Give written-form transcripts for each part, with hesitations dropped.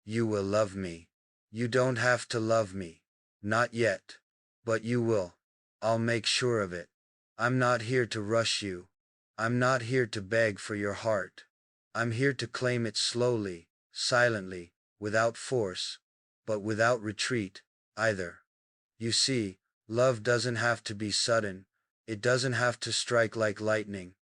You will love me. You don't have to love me. Not yet. But you will. I'll make sure of it. I'm not here to rush you. I'm not here to beg for your heart. I'm here to claim it slowly, silently, without force, but without retreat, either. You see, love doesn't have to be sudden. It doesn't have to strike like lightning.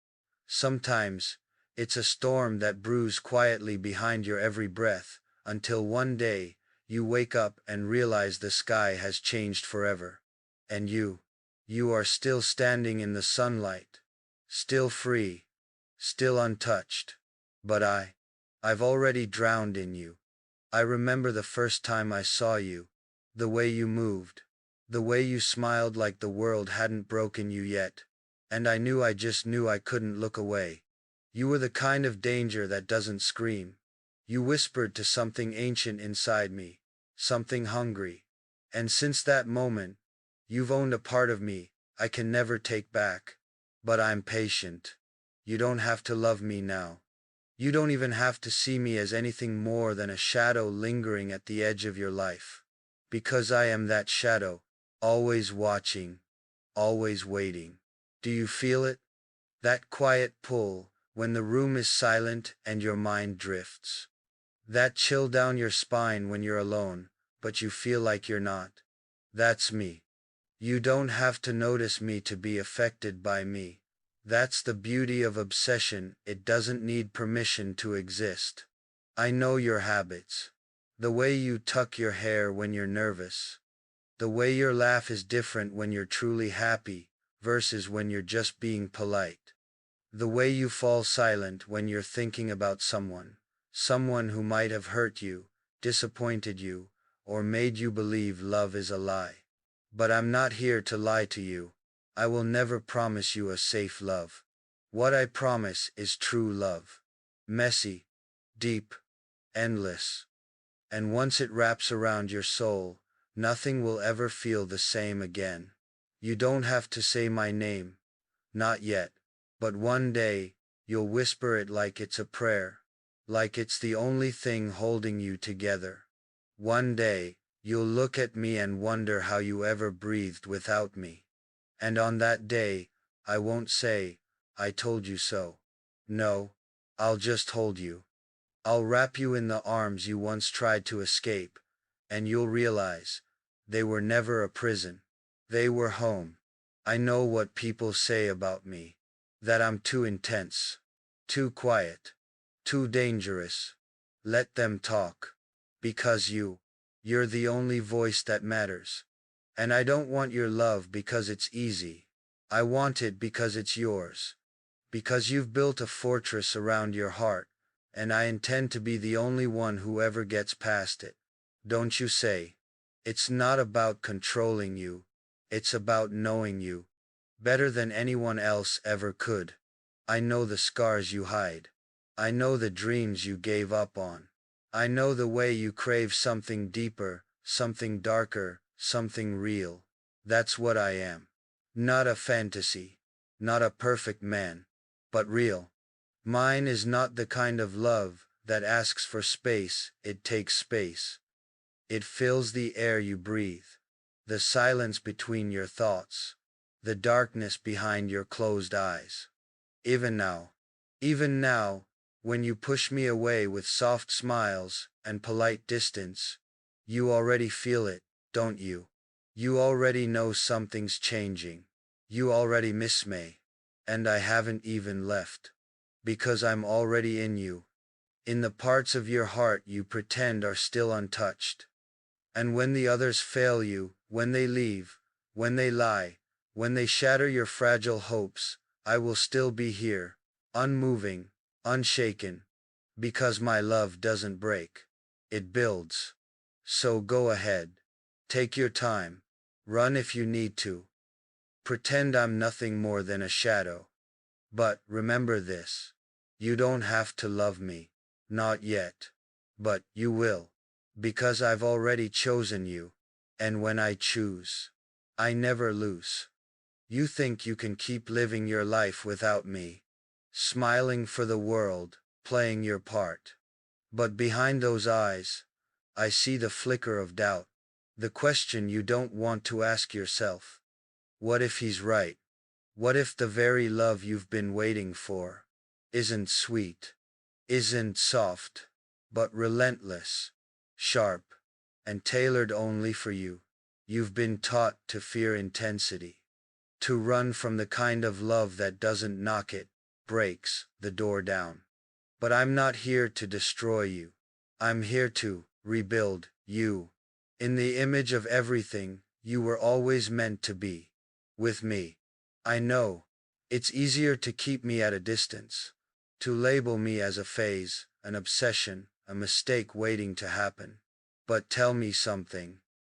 Sometimes, it's a storm that brews quietly behind your every breath, until one day, you wake up and realize the sky has changed forever. And you are still standing in the sunlight, still free, still untouched. But I've already drowned in you. I remember the first time I saw you, the way you moved, the way you smiled like the world hadn't broken you yet, and I just knew I couldn't look away. You were the kind of danger that doesn't scream. You whispered to something ancient inside me, something hungry. And since that moment, you've owned a part of me I can never take back. But I'm patient. You don't have to love me now. You don't even have to see me as anything more than a shadow lingering at the edge of your life. Because I am that shadow, always watching, always waiting. Do you feel it? That quiet pull, when the room is silent and your mind drifts. That chill down your spine when you're alone, but you feel like you're not. That's me. You don't have to notice me to be affected by me. That's the beauty of obsession, it doesn't need permission to exist. I know your habits. The way you tuck your hair when you're nervous. The way your laugh is different when you're truly happy, versus when you're just being polite. The way you fall silent when you're thinking about someone who might have hurt you, disappointed you, or made you believe love is a lie. But I'm not here to lie to you. I will never promise you a safe love. What I promise is true love. Messy, deep, endless. And once it wraps around your soul, nothing will ever feel the same again. You don't have to say my name. Not yet. But one day, you'll whisper it like it's a prayer. Like it's the only thing holding you together. One day, you'll look at me and wonder how you ever breathed without me. And on that day, I won't say, I told you so. No, I'll just hold you. I'll wrap you in the arms you once tried to escape, and you'll realize, they were never a prison. They were home. I know what people say about me. That I'm too intense, too quiet, too dangerous. Let them talk. Because you're the only voice that matters. And I don't want your love because it's easy. I want it because it's yours. Because you've built a fortress around your heart, and I intend to be the only one who ever gets past it. Don't you say? It's not about controlling you. It's about knowing you. Better than anyone else ever could. I know the scars you hide. I know the dreams you gave up on. I know the way you crave something deeper, something darker, something real. That's what I am. Not a fantasy. Not a perfect man. But real. Mine is not the kind of love that asks for space, it takes space. It fills the air you breathe. The silence between your thoughts. The darkness behind your closed eyes. Even now, when you push me away with soft smiles and polite distance, you already feel it, don't you? You already know something's changing. You already miss me. And I haven't even left. Because I'm already in you. In the parts of your heart you pretend are still untouched. And when the others fail you, when they leave, when they lie, when they shatter your fragile hopes, I will still be here, unmoving, unshaken, because my love doesn't break. It builds. So go ahead. Take your time. Run if you need to. Pretend I'm nothing more than a shadow. But remember this. You don't have to love me. Not yet. But you will. Because I've already chosen you. And when I choose, I never lose. You think you can keep living your life without me, smiling for the world, playing your part. But behind those eyes, I see the flicker of doubt. The question you don't want to ask yourself. What if he's right? What if the very love you've been waiting for isn't sweet, isn't soft, but relentless, sharp, and tailored only for you? You've been taught to fear intensity, to run from the kind of love that doesn't knock it, breaks the door down. But I'm not here to destroy you. I'm here to rebuild you in the image of everything you were always meant to be. With me. I know. It's easier to keep me at a distance, to label me as a phase, an obsession, a mistake waiting to happen. But tell me something.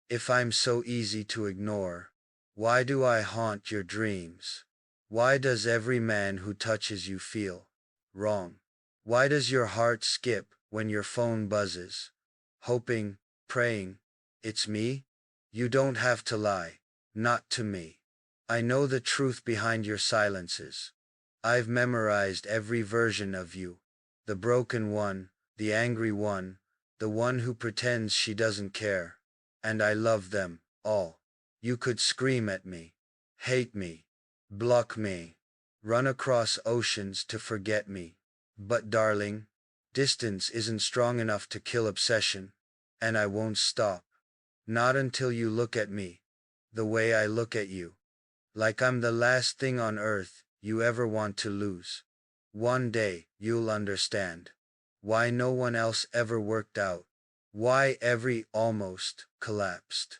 If I'm so easy to ignore, why do I haunt your dreams? Why does every man who touches you feel wrong? Why does your heart skip when your phone buzzes? Hoping, praying, it's me? You don't have to lie, not to me. I know the truth behind your silences. I've memorized every version of you. The broken one, the angry one, the one who pretends she doesn't care. And I love them all. You could scream at me, hate me, block me, run across oceans to forget me. But darling, distance isn't strong enough to kill obsession, and I won't stop. Not until you look at me the way I look at you. Like I'm the last thing on earth you ever want to lose. One day you'll understand why no one else ever worked out, why every almost collapsed,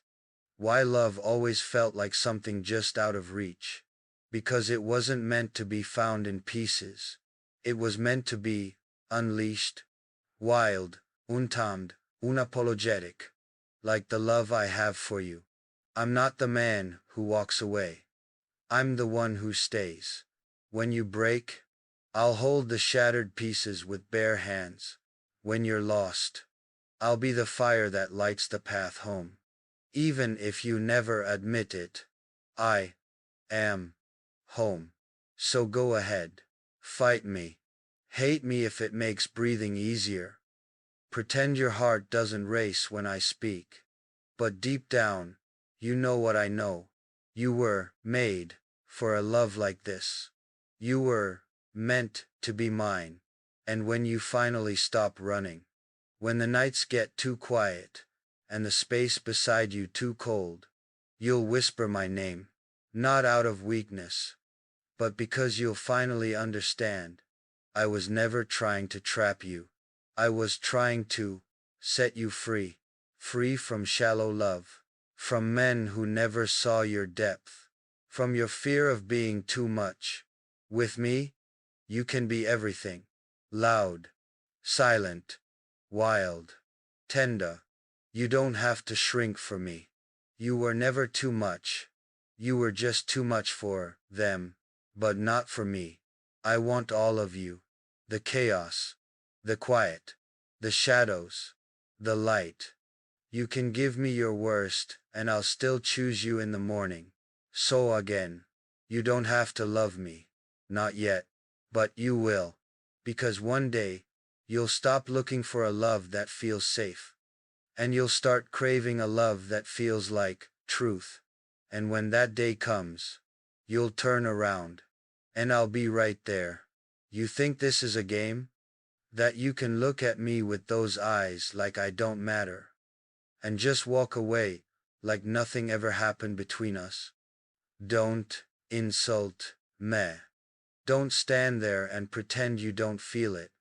why love always felt like something just out of reach. Because it wasn't meant to be found in pieces. It was meant to be unleashed, wild, untamed, unapologetic, like the love I have for you. I'm not the man who walks away. I'm the one who stays. When you break, I'll hold the shattered pieces with bare hands. When you're lost, I'll be the fire that lights the path home. Even if you never admit it, I am home. So go ahead. Fight me. Hate me if it makes breathing easier. Pretend your heart doesn't race when I speak. But deep down, you know what I know. You were made for a love like this. You were meant to be mine. And when you finally stop running, when the nights get too quiet, and the space beside you too cold, you'll whisper my name, not out of weakness, but because you'll finally understand. I was never trying to trap you. I was trying to set you free, free from shallow love, from men who never saw your depth, from your fear of being too much. With me, you can be everything. Loud, silent, wild, tender. You don't have to shrink for me. You were never too much. You were just too much for them, but not for me. I want all of you. The chaos, the quiet, the shadows, the light. You can give me your worst, and I'll still choose you in the morning. So again, you don't have to love me. Not yet. But you will. Because one day, you'll stop looking for a love that feels safe. And you'll start craving a love that feels like truth. And when that day comes, you'll turn around. And I'll be right there. You think this is a game? That you can look at me with those eyes like I don't matter, and just walk away like nothing ever happened between us? Don't insult me. Don't stand there and pretend you don't feel it.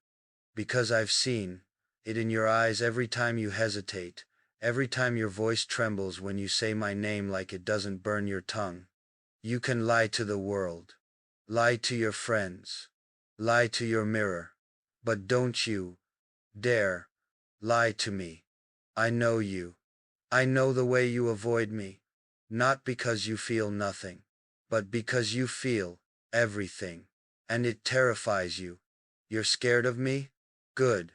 Because I've seen it in your eyes every time you hesitate, every time your voice trembles when you say my name like it doesn't burn your tongue. You can lie to the world, lie to your friends, lie to your mirror, but don't you dare lie to me. I know you. I know the way you avoid me, not because you feel nothing, but because you feel everything, and it terrifies you. You're scared of me? Good.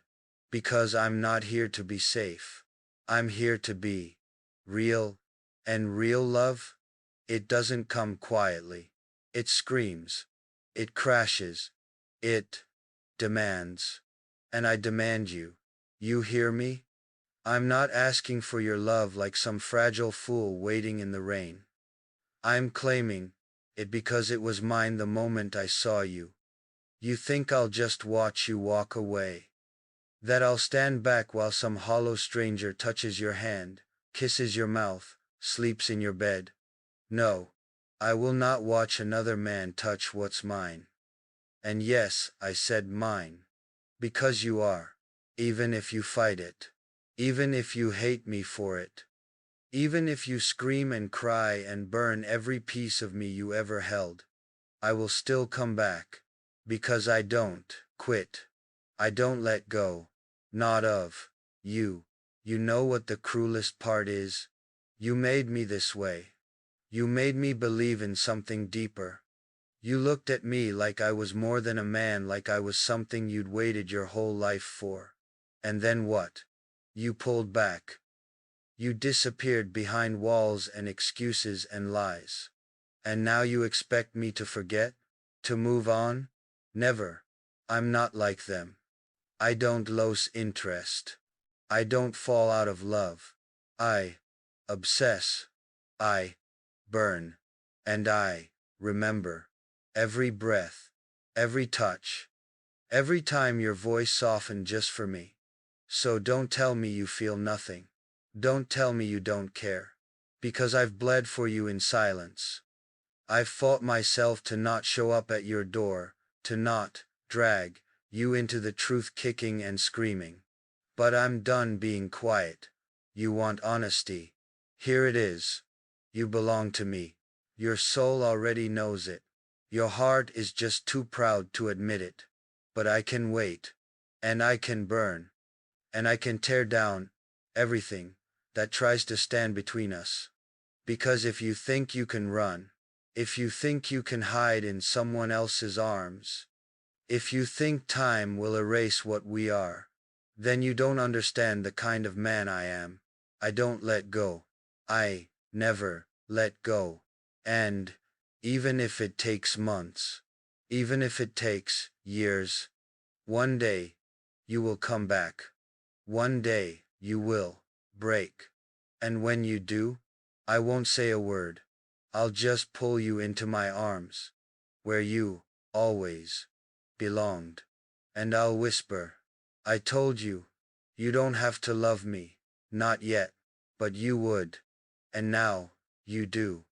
Because I'm not here to be safe. I'm here to be real, and real love, it doesn't come quietly. It screams. It crashes. It demands. And I demand you. You hear me? I'm not asking for your love like some fragile fool waiting in the rain. I'm claiming it because it was mine the moment I saw you. You think I'll just watch you walk away? That I'll stand back while some hollow stranger touches your hand, kisses your mouth, sleeps in your bed? No, I will not watch another man touch what's mine. And yes, I said mine. Because you are. Even if you fight it. Even if you hate me for it. Even if you scream and cry and burn every piece of me you ever held. I will still come back. Because I don't quit. I don't let go. Not of you. You know what the cruelest part is? You made me this way. You made me believe in something deeper. You looked at me like I was more than a man, like I was something you'd waited your whole life for. And then what? You pulled back. You disappeared behind walls and excuses and lies. And now you expect me to forget? To move on? Never. I'm not like them. I don't lose interest. I don't fall out of love. I obsess. I burn. And I remember. Every breath. Every touch. Every time your voice softened just for me. So don't tell me you feel nothing. Don't tell me you don't care. Because I've bled for you in silence. I've fought myself to not show up at your door, to not drag you into the truth, kicking and screaming. But I'm done being quiet. You want honesty. Here it is. You belong to me. Your soul already knows it. Your heart is just too proud to admit it. But I can wait. And I can burn. And I can tear down everything that tries to stand between us. Because if you think you can run, if you think you can hide in someone else's arms, if you think time will erase what we are, then you don't understand the kind of man I am. I don't let go. I never let go. And even if it takes months, even if it takes years, one day you will come back. One day you will break. And when you do, I won't say a word. I'll just pull you into my arms, where you always belonged. And I'll whisper, I told you, you don't have to love me, not yet, but you would. And now, you do.